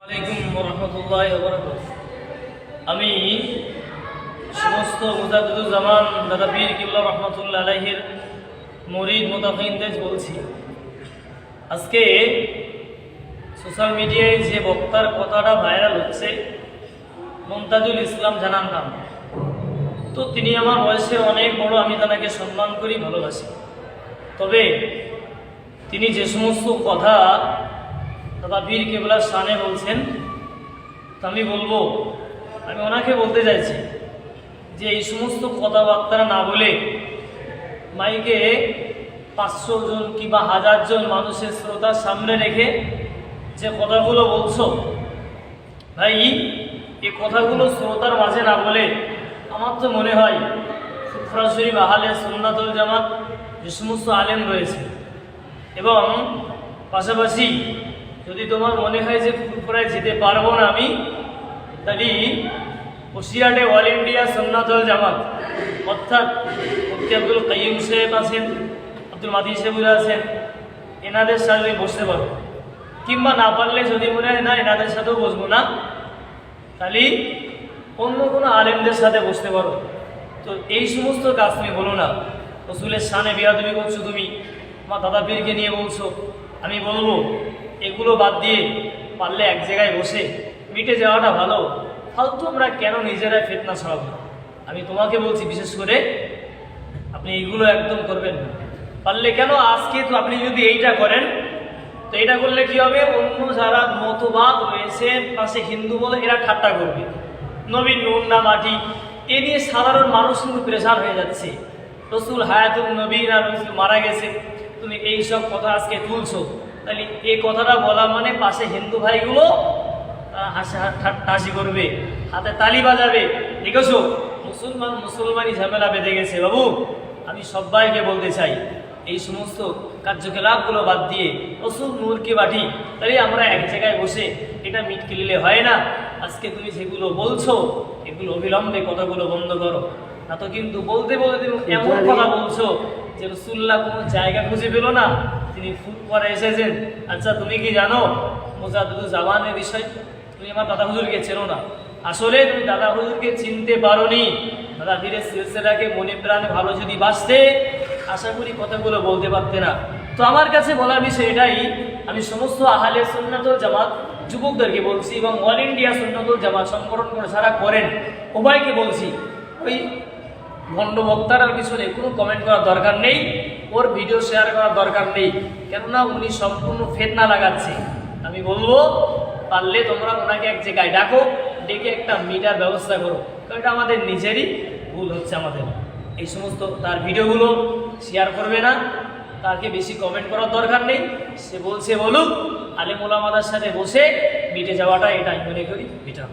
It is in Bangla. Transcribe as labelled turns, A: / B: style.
A: আলাইকুম রহমতুল্লাহ বরকাত। আমি সমস্ত মুজাদ্দিদুজ্জামান দাদা পীর কিবলা রহমতুল্লাহ আলাইহির মুরিদ মুতাকিনদের বলছি। আজকে সোশ্যাল মিডিয়ায় যে বক্তার কথাটা ভাইরাল হচ্ছে, মুমতাজুল ইসলাম জানার নাম, তো তিনি আমার বয়সে অনেক বড়, আমি তাকে সম্মান করি, ভালোবাসি। তবে তিনি যে সমস্ত কথা দাদা পীর কিবলার শানে বলছেন, তা আমি বলবো, আমি ওনাকে বলতে চাইছি যে এই সমস্ত কথাবার্তা না বলে মাইকে 500 জন কিংবা 1000 জন মানুষের শ্রোতার সামনে রেখে যে কথাগুলো বলছো, ভাই এই কথাগুলো শ্রোতার মাঝে না বলে আমার তো মনে হয় ফুরফুরা শরীফ আহলে সুন্নাত ওয়াল জামাত যে সমস্ত আলেম রয়েছে, এবং পাশাপাশি যদি তোমার মনে হয় যে ফুরফুরায় যেতে পারবো না আমি, তাহলে বসিরহাটে অল ইন্ডিয়া সুন্নাত ওয়াল জামাত অর্থাৎ মুফতি আব্দুল কাইয়ুম সাহেব আছেন, আব্দুল মাদি সাহেবুল আছেন, এনাদের সাথে বসতে পারবো। কিংবা না পারলে যদি মনে হয় না এনাদের সাথেও বসবো না, তাহলে অন্য কোনো আলেমদের সাথে বসতে পারো। তো এই সমস্ত কাজ তুমি বলো না, রসুলের শানে বেয়াদবি করছো, তুমি আমার দাদা পীরকে নিয়ে বলছো। আমি বলবো এগুলো বাদ দিয়ে পারলে এক জায়গায় বসে মিটে যাওয়াটা ভালো। ফালতু আমরা কেন নিজেরা ফিতনা ছড়াবো? আমি তোমাকে বলছি, বিশেষ করে আপনি এইগুলো একদম করবেন না। পারলে কেন আজকে তো আপনি যদি এইটা করেন, তো এটা করলে কি হবে, অন্য যারা মতবাদ রয়েছে পাশে হিন্দু বলে এরা ঠাট্টা করবে, নবীন নুন না মাটি, এ নিয়ে সাধারণ মানুষ কিন্তু প্রেশার হয়ে যাচ্ছে। রসুল হায়াতুল নবীন আর রসুল মারা গেছে, তুমি এই সব কথা আজকে তুলছো, তাহলে এই কথাটা বলা মানে পাশে হিন্দু ভাইগুলো হাসি করবে, হাতে তালি বাজাবে, দেখেছো মুসলমানই ঝামেলা বেঁধে গেছে। বাবু, আমি সবাইকে বলতে চাই, এই সমস্ত কার্যকলাপগুলো বাদ দিয়ে রসুল নূরকে বাটি, তাহলে আমরা এক জায়গায় বসে এটা মিটকে নিলে হয় না? আজকে তুমি যেগুলো বলছো এগুলো অবিলম্বে কথাগুলো বন্ধ করো, না তো কিন্তু বলতে বলতে এমন কথা বলছো যে রসুল্লাহ কোনো জায়গা খুঁজে পেল না, তিনি ফুরফুরা এসেছেন। আচ্ছা, তুমি কি জানো মুজাদ্দিদুজ্জামানের বিষয়? তুমি আমার দাদা হুজুরকে চেনো না। আসলে তুমি দাদা হুজুরকে চিনতে পারোনি। দাদা পীরের সিলসিলাকে মনে প্রাণে ভালো যদি বাসতে, আশা করি কথাগুলো বলতে পারতে না। তো আমার কাছে বলার বিষয় এটাই, আমি সমস্ত আহলে সুন্নাত ওয়াল জামাত যুবকদেরকে বলছি, এবং অল ইন্ডিয়া সুন্নাত ওয়াল জামাত সংগঠন করে যারা করেন উভয়কে বলছি, ওই ভণ্ড বক্তার পিছনে কোনো কমেন্ট করার দরকার নেই, ওর ভিডিও শেয়ার করার দরকার নেই, কেননা উনি সম্পূর্ণ ফিতনা লাগাচ্ছে। আমি বলবো পারলে তোমরা ওনাকে এক জায়গায় ডাকো, ডেকে একটা মিটার ব্যবস্থা করো, কারণ এটা আমাদের নিজেরই ভুল হচ্ছে। আমাদের এই সমস্ত তার ভিডিওগুলো শেয়ার করবে না, তাকে বেশি কমেন্ট করার দরকার নেই, সে বলছে বলুক, আলেম ওলামাদের সাথে বসে মিটে যাওয়াটা এটা আমি মনে করি এটা।